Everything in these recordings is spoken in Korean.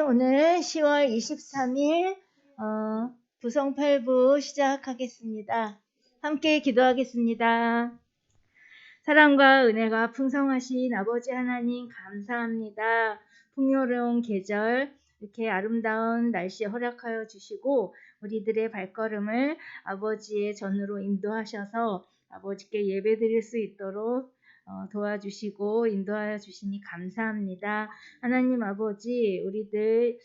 오늘 10월 23일 부성 8부 시작하겠습니다. 함께 기도하겠습니다. 사랑과 은혜가 풍성하신 아버지 하나님 감사합니다. 풍요로운 계절, 이렇게 아름다운 날씨 허락하여 주시고 우리들의 발걸음을 아버지의 전으로 인도하셔서 아버지께 예배드릴 수 있도록 도와주시고 인도하여 주시니 감사합니다. 하나님 아버지, 우리들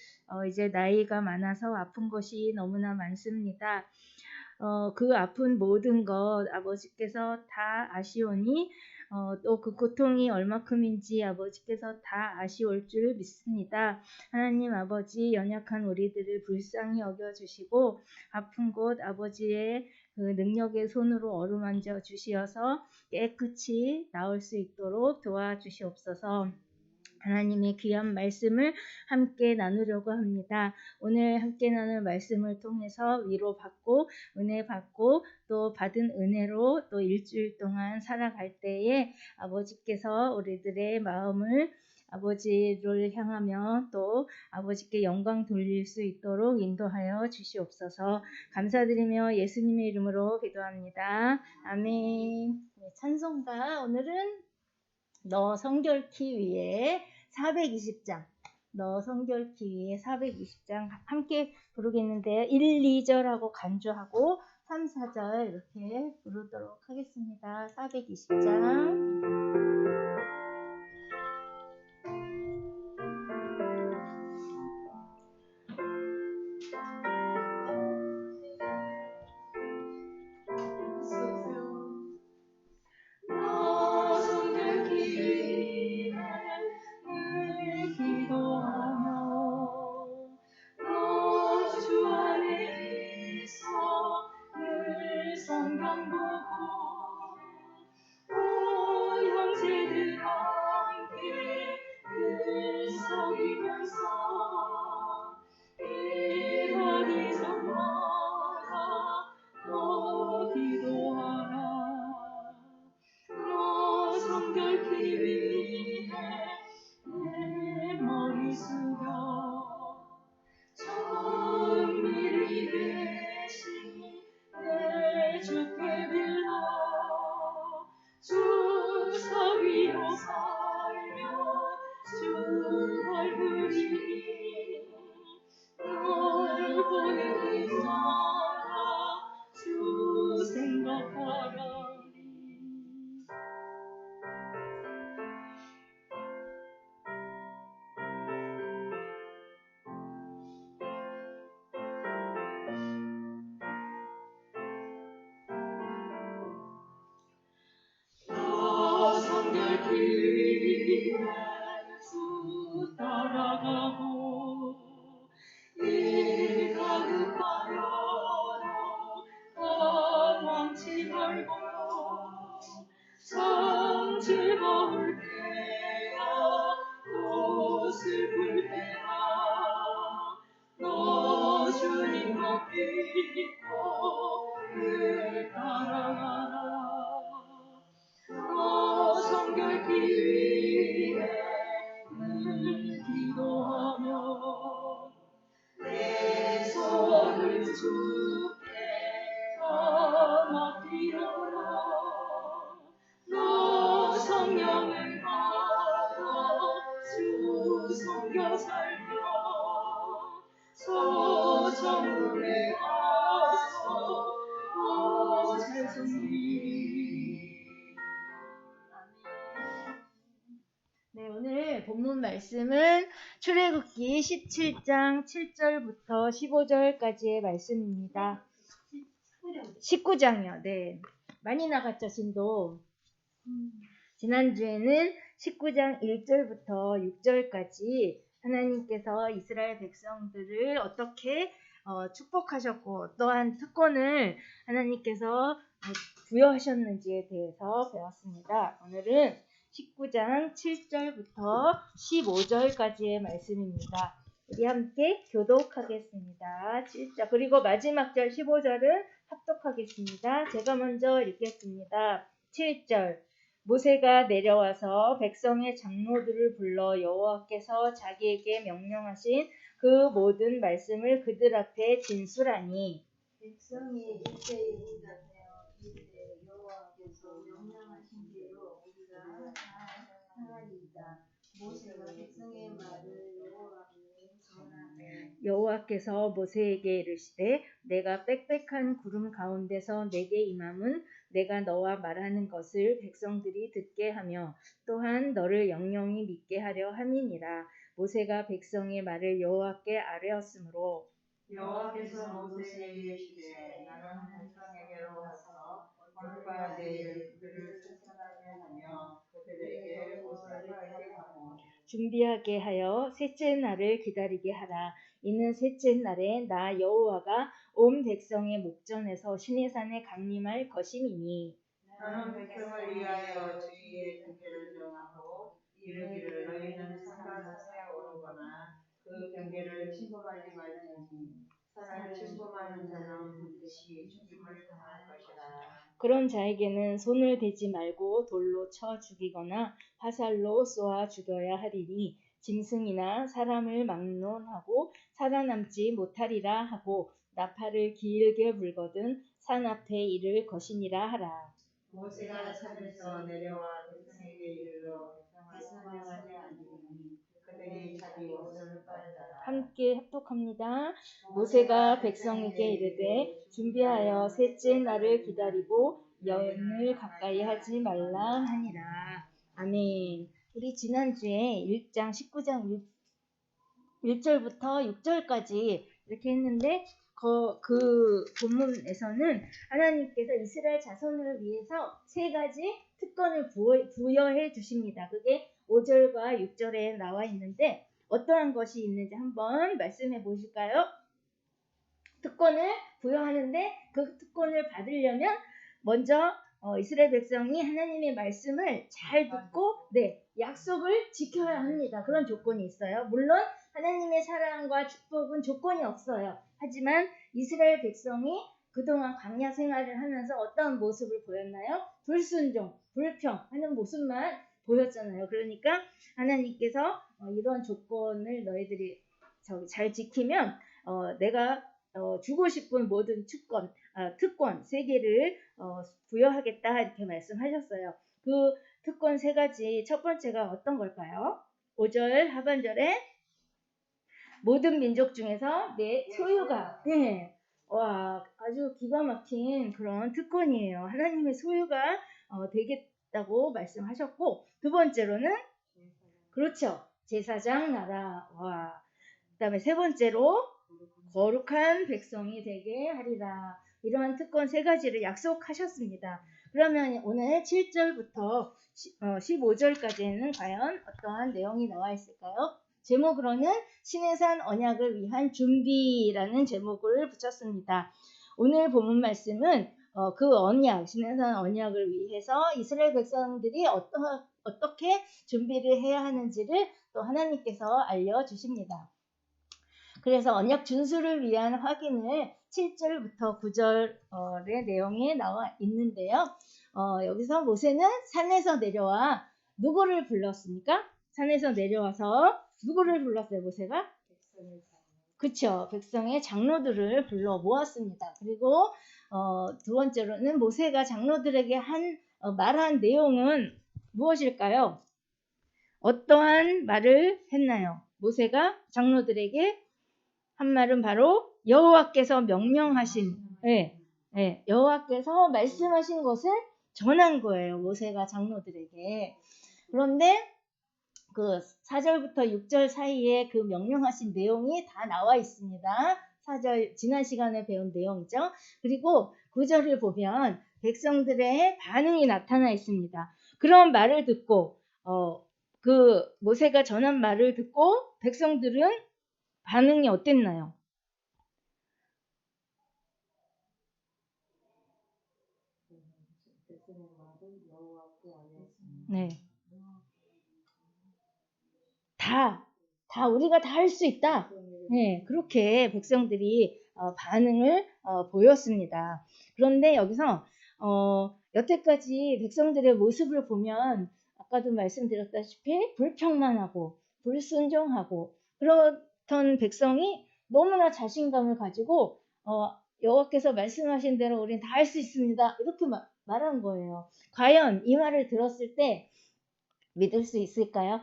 이제 나이가 많아서 아픈 것이 너무나 많습니다. 그 아픈 모든 것 아버지께서 다 아시오니 또 그 고통이 얼마큼인지 아버지께서 다 아시올 줄 믿습니다. 하나님 아버지, 연약한 우리들을 불쌍히 여겨주시고 아픈 곳 아버지의 그 능력의 손으로 어루만져 주시어서 깨끗이 나을 수 있도록 도와주시옵소서. 하나님의 귀한 말씀을 함께 나누려고 합니다. 오늘 함께 나눌 말씀을 통해서 위로받고 은혜 받고 또 받은 은혜로 또 일주일 동안 살아갈 때에 아버지께서 우리들의 마음을 아버지를 향하며 또 아버지께 영광 돌릴 수 있도록 인도하여 주시옵소서. 감사드리며 예수님의 이름으로 기도합니다. 아멘. 찬송가 오늘은 너 성결케 위해 420장 너 성결케 위해 420장 함께 부르겠는데요. 1, 2절하고 간주하고 3, 4절 이렇게 부르도록 하겠습니다. 420장 네, 오늘 본문 말씀은 출애굽기 17장 7절부터 15절까지의 말씀입니다. 19장이요. 네. 많이 나갔죠, 진도. 지난주에는 19장 1절부터 6절까지 하나님께서 이스라엘 백성들을 어떻게 축복하셨고 또한 특권을 하나님께서 부여하셨는지에 대해서 배웠습니다. 오늘은 19장 7절부터 15절까지의 말씀입니다. 우리 함께 교독하겠습니다. 7절 그리고 마지막 절 15절은 합독하겠습니다. 제가 먼저 읽겠습니다. 7절 모세가 내려와서 백성의 장로들을 불러 여호와께서 자기에게 명령하신 그 모든 말씀을 그들 앞에 진술하니 백성이 일제히 응답하여 이르되 여호와께서 명령하신 대로 우리가 다 행하리이다. 모세가 백성의 말을 여호와께 전하되 여호와께서 모세에게 이르시되 내가 빽빽한 구름 가운데서 내게 임함은 내가 너와 말하는 것을 백성들이 듣게 하며 또한 너를 영영히 믿게 하려 함이니라. 모세가 백성의 말을 여호와께 아뢰었으므로 여호와께서 모세에게 이르시되 나는 백성에게로 가서 오늘과 내일 그들을 쫓아가게 하며 그들에게 옷을 빨게 하고 준비하게 하여 셋째 날을 기다리게 하라. 이는 셋째 날에 나 여호와가 온 백성의 목전에서 시내산에 강림할 것임이니 나는 백성을 위하여 주의의 경계를 정하고 이르기를 너희는 산과 산에 오르거나 그 경계를 침범하지 말지니 산을 침범하는 자는 반드시 죽임을 당할 것이라. 그런 자에게는 손을 대지 말고 돌로 쳐 죽이거나 화살로 쏘아 죽여야 하리니 짐승이나 사람을 막론하고 살아남지 못하리라 하고 나팔을 길게 불거든 산 앞에 이를 것이니라 하라. 모세가 산에서 내려와 백성에게 이르러 백성을 사냥하지 아니하니 그들이 자기 옷을 빨더라. 함께 합독합니다. 모세가 백성에게 이르되 준비하여 셋째 날을 기다리고 연을 가까이 하지 말라 하니라. 아멘. 우리 지난주에 1장 19장 1절부터 6절까지 이렇게 했는데 그 본문에서는 하나님께서 이스라엘 자손을 위해서 세 가지 특권을 부여해 주십니다. 그게 5절과 6절에 나와 있는데 어떠한 것이 있는지 한번 말씀해 보실까요? 특권을 부여하는데 그 특권을 받으려면 먼저 이스라엘 백성이 하나님의 말씀을 잘 듣고 약속을 지켜야 합니다. 그런 조건이 있어요. 물론 하나님의 사랑과 축복은 조건이 없어요. 하지만 이스라엘 백성이 그동안 광야 생활을 하면서 어떤 모습을 보였나요? 불순종, 불평하는 모습만 보였잖아요. 그러니까 하나님께서 이런 조건을 너희들이 잘 지키면 내가 주고 싶은 모든 특권 세 개를 부여하겠다 이렇게 말씀하셨어요. 그 특권 세 가지 첫 번째가 어떤 걸까요? 5절 하반절에 모든 민족 중에서 내 소유가 와 아주 기가 막힌 그런 특권이에요. 하나님의 소유가 되겠다고 말씀하셨고 두 번째로는 그렇죠. 제사장 나라 그다음에 세 번째로 거룩한 백성이 되게 하리라. 이러한 특권 세 가지를 약속하셨습니다. 그러면 오늘 7절부터 15절까지는 과연 어떠한 내용이 나와 있을까요? 제목으로는 시내산 언약을 위한 준비라는 제목을 붙였습니다. 오늘 본문 말씀은 그 언약, 시내산 언약을 위해서 이스라엘 백성들이 어떻게 준비를 해야 하는지를 또 하나님께서 알려주십니다. 그래서 언약 준수를 위한 확인을 7절부터 9절의 내용에 나와 있는데요. 여기서 모세는 산에서 내려와 누구를 불렀습니까? 산에서 내려와서 누구를 불렀어요, 모세가? 그쵸. 백성의 장로들을 불러 모았습니다. 그리고 두 번째로는 모세가 장로들에게 말한 내용은 무엇일까요? 어떠한 말을 했나요? 모세가 장로들에게 한 말은 바로 여호와께서 명령하신 여호와께서 말씀하신 것을 전한 거예요. 모세가 장로들에게. 그런데 그 4절부터 6절 사이에 그 명령하신 내용이 다 나와 있습니다. 4절 지난 시간에 배운 내용이죠. 그리고 9절을 보면 백성들의 반응이 나타나 있습니다. 그런 말을 듣고 그 모세가 전한 말을 듣고 백성들은 반응이 어땠나요? 네. 다 우리가 다 할 수 있다. 네, 그렇게 백성들이 반응을 보였습니다. 그런데 여기서 여태까지 백성들의 모습을 보면 아까도 말씀드렸다시피 불평만하고 불순종하고 그렇던 백성이 너무나 자신감을 가지고 여호와께서 말씀하신 대로 우리는 다 할 수 있습니다. 이렇게 말한 거예요. 과연 이 말을 들었을 때 믿을 수 있을까요?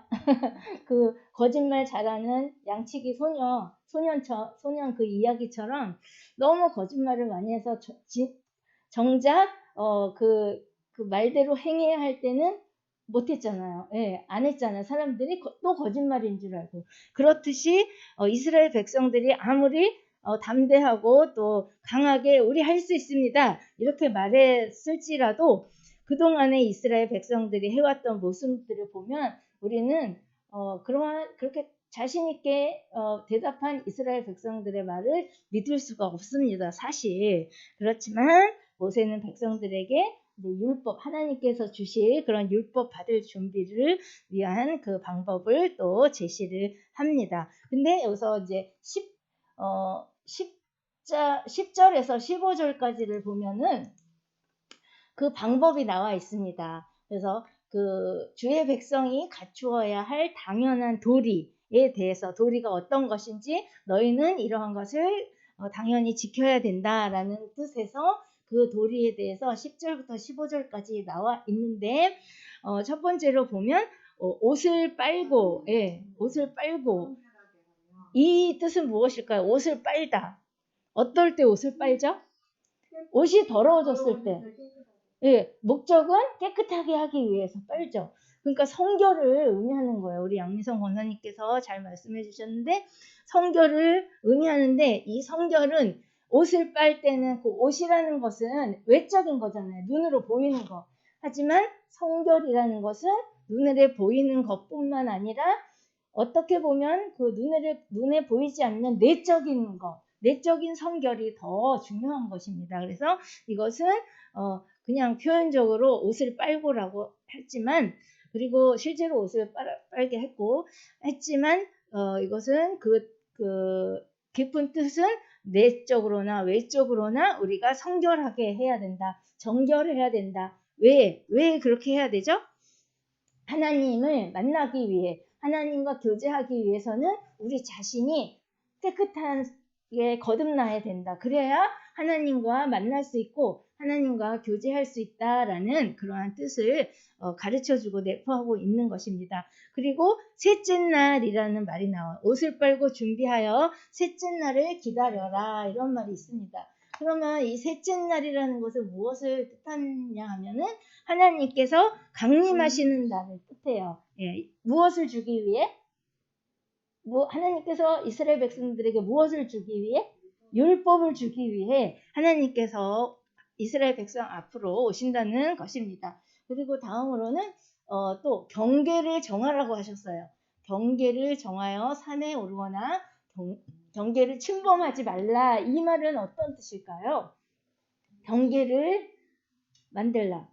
그 거짓말 잘하는 양치기 소년 그 이야기처럼 너무 거짓말을 많이 해서 정작 그 말대로 행해야 할 때는 못했잖아요. 예, 안 했잖아요. 사람들이 또 거짓말인 줄 알고. 그렇듯이 이스라엘 백성들이 아무리 담대하고 또 강하게 우리 할 수 있습니다. 이렇게 말했을지라도 그동안에 이스라엘 백성들이 해왔던 모습들을 보면 우리는 그렇게 자신 있게 대답한 이스라엘 백성들의 말을 믿을 수가 없습니다. 사실. 그렇지만 모세는 백성들에게 율법, 하나님께서 주실 그런 율법 받을 준비를 위한 그 방법을 또 제시를 합니다. 근데 여기서 이제 10절에서 15절까지를 보면은 그 방법이 나와 있습니다. 그래서 그 주의 백성이 갖추어야 할 당연한 도리에 대해서 도리가 어떤 것인지 너희는 이러한 것을 당연히 지켜야 된다라는 뜻에서 그 도리에 대해서 10절부터 15절까지 나와 있는데 첫 번째로 보면 옷을 빨고 옷을 빨고 이 뜻은 무엇일까요? 옷을 빨다. 어떨 때 옷을 빨죠? 옷이 더러워졌을 때. 예, 목적은 깨끗하게 하기 위해서 빨죠. 그러니까 성결을 의미하는 거예요. 우리 양미성 권사님께서 잘 말씀해 주셨는데 성결을 의미하는데 이 성결은 옷을 빨 때는 그 옷이라는 것은 외적인 거잖아요. 눈으로 보이는 거. 하지만 성결이라는 것은 눈에 보이는 것뿐만 아니라 어떻게 보면 그 눈에 보이지 않는 내적인 것, 내적인 성결이 더 중요한 것입니다. 그래서 이것은 그냥 표현적으로 옷을 빨고라고 했지만 그리고 실제로 옷을 빨게 했지만 이것은 그 깊은 뜻은 내적으로나 외적으로나 우리가 성결하게 해야 된다. 정결을 해야 된다. 왜 그렇게 해야 되죠? 하나님을 만나기 위해 하나님과 교제하기 위해서는 우리 자신이 깨끗하게 거듭나야 된다. 그래야 하나님과 만날 수 있고 하나님과 교제할 수 있다라는 그러한 뜻을 가르쳐주고 내포하고 있는 것입니다. 그리고 셋째 날이라는 말이 나와요. 옷을 빨고 준비하여 셋째 날을 기다려라 이런 말이 있습니다. 그러면 이 셋째 날이라는 것은 무엇을 뜻하냐 하면은 하나님께서 강림하시는 날을 뜻해요. 예, 무엇을 주기 위해? 하나님께서 이스라엘 백성들에게 무엇을 주기 위해? 율법을 주기 위해 하나님께서 이스라엘 백성 앞으로 오신다는 것입니다. 그리고 다음으로는 또 경계를 정하라고 하셨어요. 경계를 정하여 산에 오르거나 경계를 침범하지 말라. 이 말은 어떤 뜻일까요? 경계를 만들라.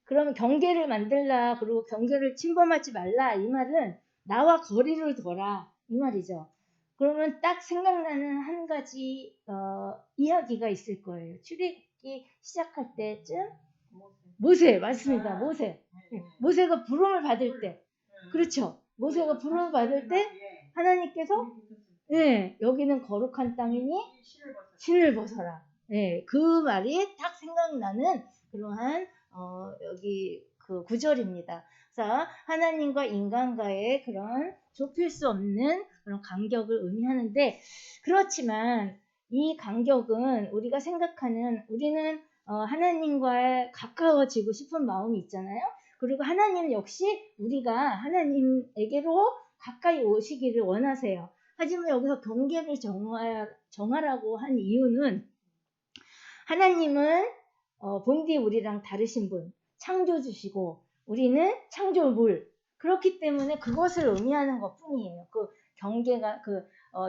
그러면 경계를 만들라. 그리고 경계를 침범하지 말라. 이 말은 나와 거리를 둬라. 이 말이죠. 그러면 딱 생각나는 한 가지 이야기가 있을 거예요. 출애굽기 시작할 때쯤 모세 맞습니다. 모세가 부름을 받을 때 그렇죠. 모세가 부름을 받을 때 하나님께서 여기는 거룩한 땅이니 신을 벗어라. 그 말이 딱 생각나는 그러한 여기 그 구절입니다. 그래서 하나님과 인간과의 그런 좁힐 수 없는 그런 간격을 의미하는데 그렇지만 이 간격은 우리가 생각하는 우리는 하나님과 가까워지고 싶은 마음이 있잖아요. 그리고 하나님 역시 우리가 하나님에게로 가까이 오시기를 원하세요. 하지만 여기서 경계를 정하라고 한 이유는 하나님은 본디 우리랑 다르신 분, 창조주시고 우리는 창조물. 그렇기 때문에 그것을 의미하는 것 뿐이에요. 그 경계가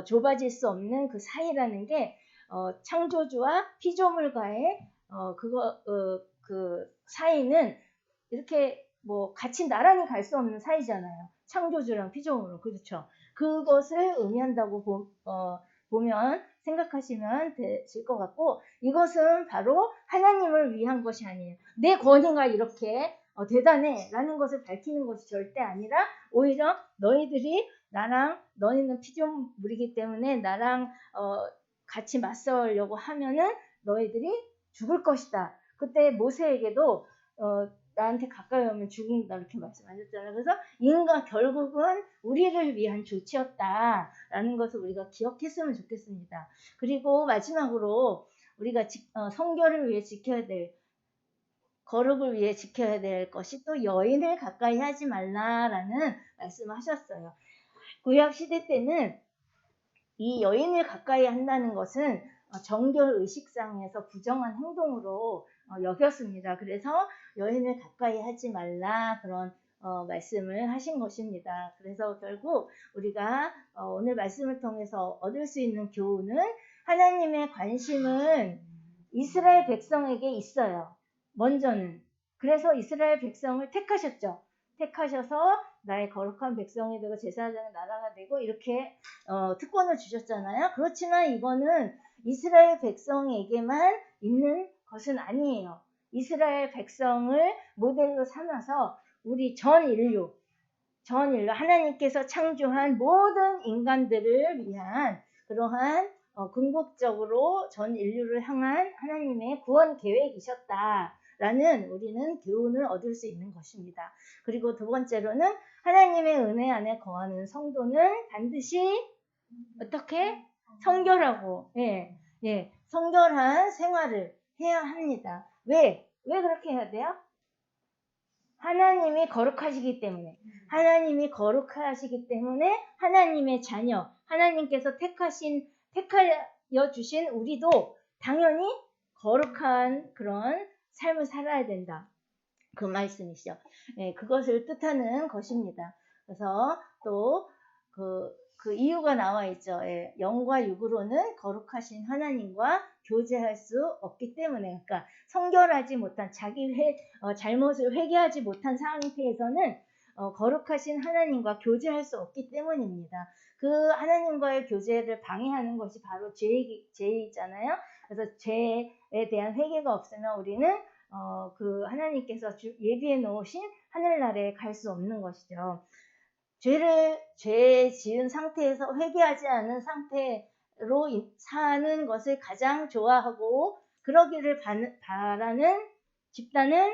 좁아질 수 없는 그 사이라는 게 창조주와 피조물과의 그 사이는 이렇게 뭐 같이 나란히 갈 수 없는 사이잖아요. 창조주랑 피조물은 그렇죠. 그것을 의미한다고 보면 생각하시면 되실 것 같고, 이것은 바로 하나님을 위한 것이 아니에요. 내 권위가 이렇게 대단해 라는 것을 밝히는 것이 절대 아니라, 오히려 너희들이 나랑, 너희는 피조물이기 때문에 나랑 같이 맞서려고 하면은 너희들이 죽을 것이다. 그때 모세에게도 나한테 가까이 오면 죽는다 이렇게 말씀하셨잖아요. 그래서 결국은 우리를 위한 조치였다라는 것을 우리가 기억했으면 좋겠습니다. 그리고 마지막으로 우리가 성결을 위해 지켜야 될, 거룩을 위해 지켜야 될 것이 또 여인을 가까이 하지 말라라는 말씀하셨어요. 구약 시대 때는 이 여인을 가까이 한다는 것은 정결 의식상에서 부정한 행동으로 여겼습니다. 그래서 여인을 가까이 하지 말라, 그런 말씀을 하신 것입니다. 그래서 결국 우리가 오늘 말씀을 통해서 얻을 수 있는 교훈은, 하나님의 관심은 이스라엘 백성에게 있어요. 먼저는. 그래서 이스라엘 백성을 택하셨죠. 택하셔서 나의 거룩한 백성이 되고 제사장의 나라가 되고 이렇게 특권을 주셨잖아요. 그렇지만 이거는 이스라엘 백성에게만 있는 것은 아니에요. 이스라엘 백성을 모델로 삼아서 우리 전 인류 하나님께서 창조한 모든 인간들을 위한 그러한 궁극적으로 전 인류를 향한 하나님의 구원 계획이셨다라는 우리는 교훈을 얻을 수 있는 것입니다. 그리고 두 번째로는, 하나님의 은혜 안에 거하는 성도는 반드시 어떻게? 성결하고, 성결한 생활을 해야 합니다. 왜 그렇게 해야 돼요? 하나님이 거룩하시기 때문에. 하나님이 거룩하시기 때문에 하나님의 자녀, 하나님께서 택하여 주신 우리도 당연히 거룩한 그런 삶을 살아야 된다. 그 말씀이시죠. 그것을 뜻하는 것입니다. 그래서 또 그 이유가 나와 있죠. 영과 육으로는 거룩하신 하나님과 교제할 수 없기 때문에, 그러니까 성결하지 못한, 자기 잘못을 회개하지 못한 상태에서는 거룩하신 하나님과 교제할 수 없기 때문입니다. 그 하나님과의 교제를 방해하는 것이 바로 죄이잖아요. 그래서 죄에 대한 회개가 없으면 우리는 그 하나님께서 예비해 놓으신 하늘나라에 갈 수 없는 것이죠. 죄 지은 상태에서 회개하지 않은 상태로 사는 것을 가장 좋아하고 그러기를 바라는 집단은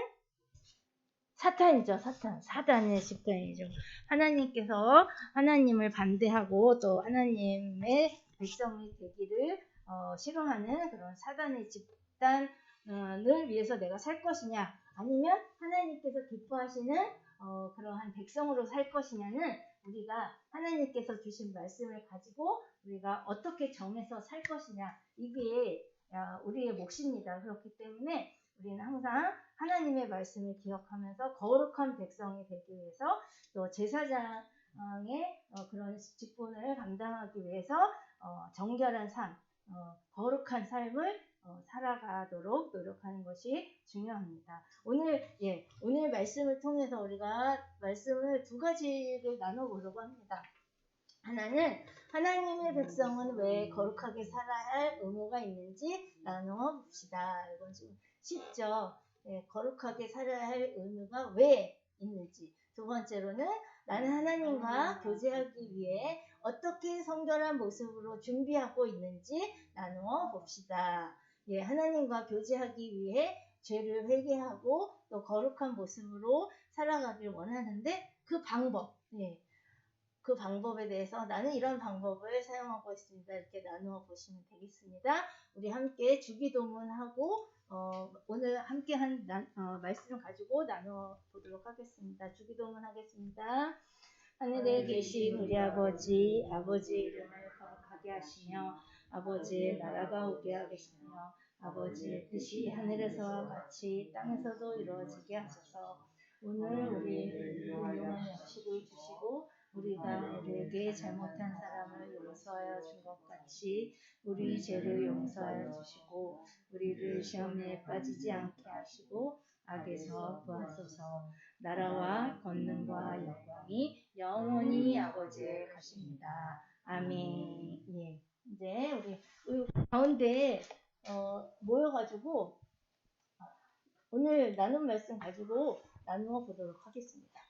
사탄이죠. 사단의 집단이죠. 하나님께서 하나님을 반대하고 또 하나님의 백성이 되기를 싫어하는 그런 사단의 집단을 위해서 내가 살 것이냐, 아니면 하나님께서 기뻐하시는 그러한 백성으로 살 것이냐는, 우리가 하나님께서 주신 말씀을 가지고 우리가 어떻게 정해서 살 것이냐, 이게 우리의 몫입니다. 그렇기 때문에 우리는 항상 하나님의 말씀을 기억하면서 거룩한 백성이 되기 위해서, 또 제사장의 그런 직분을 감당하기 위해서 정결한 삶, 거룩한 삶을 살아가도록 노력하는 것이 중요합니다. 오늘 말씀을 통해서 우리가 말씀을 두 가지를 나눠보려고 합니다. 하나는 하나님의 백성은 왜 거룩하게 살아야 할 의무가 있는지 나누어 봅시다. 이건 좀 쉽죠. 거룩하게 살아야 할 의무가 왜 있는지. 두 번째로는 나는 하나님과 교제하기 위해 어떻게 성결한 모습으로 준비하고 있는지 나누어 봅시다. 하나님과 교제하기 위해 죄를 회개하고 또 거룩한 모습으로 살아가길 원하는데, 그 방법에 대해서 나는 이런 방법을 사용하고 있습니다. 이렇게 나누어 보시면 되겠습니다. 우리 함께 주기도문하고 오늘 함께 한 말씀 가지고 나누어 보도록 하겠습니다. 주기도문 하겠습니다. 하늘에 계신 우리 아버지, 아버지의 이름을 거룩하게 하시며 아버지의 나라가 오게 하시며 아버지의 뜻이 하늘에서와 같이 땅에서도 이루어지게 하소서. 오늘 우리에게 일용할 양식을 주시고 우리가 우리에게 잘못한 사람을 용서하여 준 것 같이 우리 죄를 용서하여 주시고 우리를 시험에 빠지지 않게 하시고 악에서 구하소서. 나라와 권능과 영광이 영원히 아버지의 것입니다. 아멘. 이제 우리 가운데 모여가지고 오늘 나눈 말씀 가지고 나누어 보도록 하겠습니다.